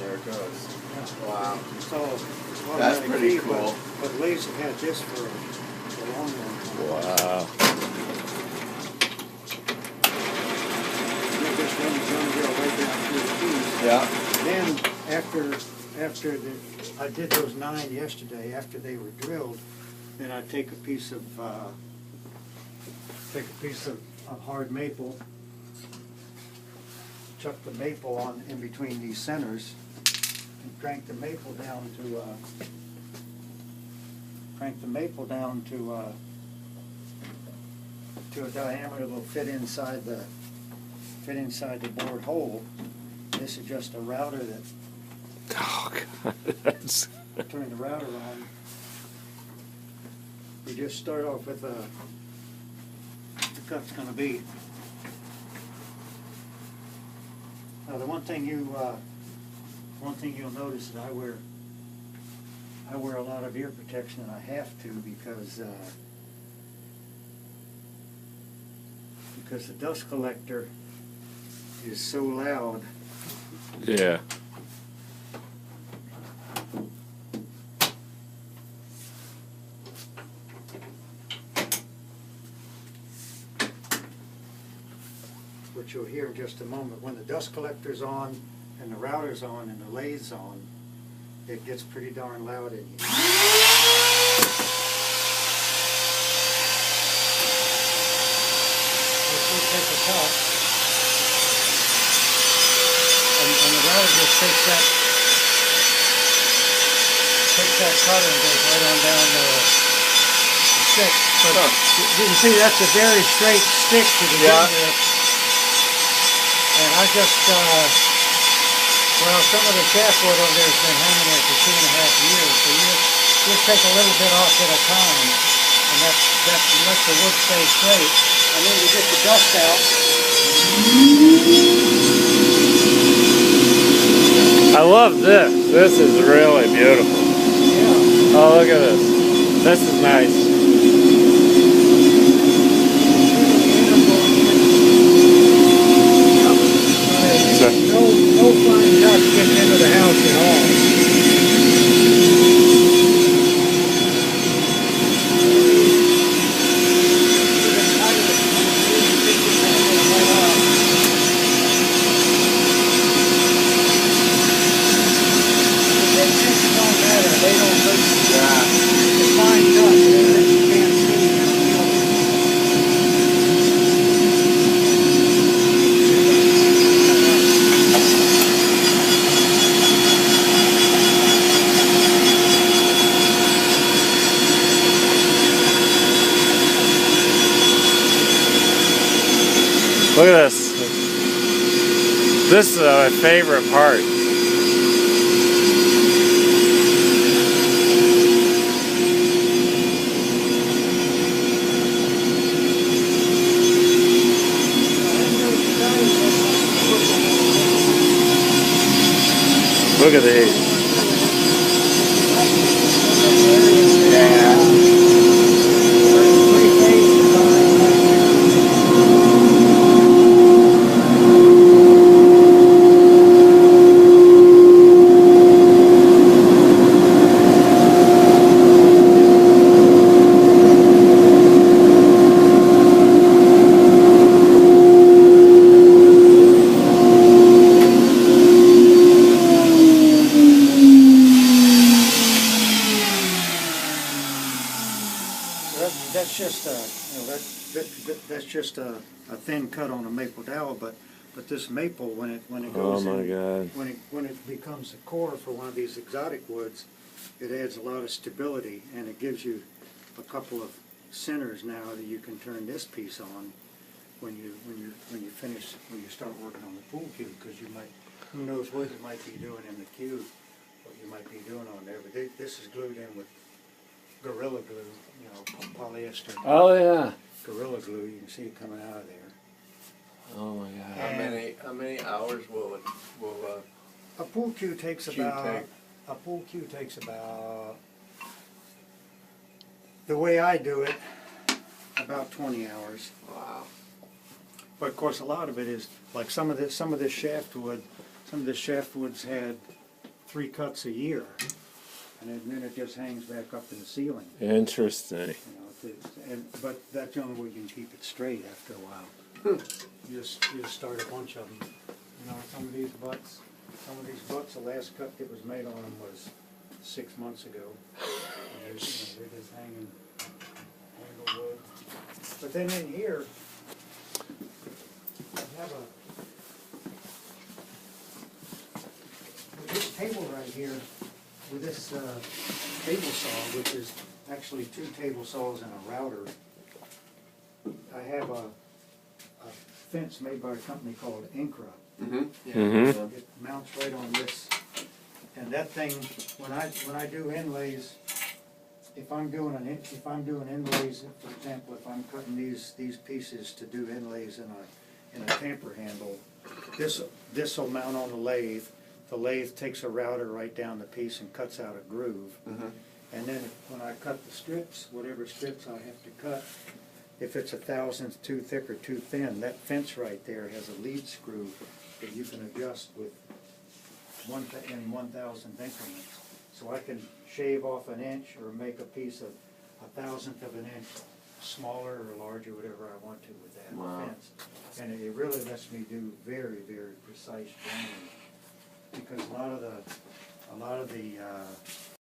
there it goes. Yeah. Wow. So That's pretty cool. But Lay's have had this for a long time. Wow. They just run the gun drill right down through the keys. Yeah. Then after I did those 9 yesterday, after they were drilled, then I take a piece of hard maple, chuck the maple on in between these centers, and crank the maple down to a diameter that'll fit inside the bored hole. This is just a router that Oh God, that's turn the router on. You just start off with the cut's going to be. Now the one thing you'll notice is I wear a lot of ear protection, and I have to because the dust collector is so loud. yeah. Which you'll hear in just a moment. When the dust collector's on and the router's on and the lathe's on, it gets pretty darn loud in here. We'll take a cut, and the router just takes that cutter and goes right on down the stick. But you can see that's a very straight stick to begin with. And I just, well, some of the shaft wood over there has been hanging there for 2.5 years, so you just take a little bit off at a time, and that lets the wood stay straight. And then you get the dust out. I love this. This is really beautiful. Yeah. Oh, look at this. This is nice. No fine dust getting into the house at all. They don't hurt you. Yeah. It's fine dust. You can't see it. Look at this. This is my favorite part. Look at these. Yeah. That's just a thin cut on a maple dowel, but this maple, when it Oh goes my in, God. when it becomes a core for one of these exotic woods, it adds a lot of stability, and it gives you a couple of centers now that you can turn this piece on when you start working on the pool cue, because you might, who knows what you might be doing in the cue, what you might be doing on there. But this is glued in with Gorilla Glue, you know, polyester. Oh yeah. Gorilla Glue. You can see it coming out of there. Oh my God. How many hours will a pool cue takes cue about take? a pool cue takes about, the way I do it, about 20 hours. Wow. But of course, a lot of it is like some of this shaft wood. Some of this shaft wood's had 3 cuts a year, and then it just hangs back up in the ceiling. Interesting. But that's the only way you can keep it straight after a while. You just start a bunch of them. Some of these butts, the last cut that was made on them was 6 months ago. And they're just hanging the wood. But then in here, I have with this table right here, with this table saw, which is actually 2 table saws and a router. I have a fence made by a company called Incra. It mounts right on this, and that thing, when I do inlays, if I'm doing inlays, for example, if I'm cutting these pieces to do inlays in a tamper handle, this will mount on the lathe. The lathe takes a router right down the piece and cuts out a groove. And then when I cut the strips, whatever strips I have to cut, if it's 1/1000th too thick or too thin, that fence right there has a lead screw that you can adjust with in 1/1000th increments. So I can shave off an inch or make a piece of 1/1000th of an inch smaller or larger, whatever I want to with that fence. And it really lets me do very, very precise joinery, because a lot of the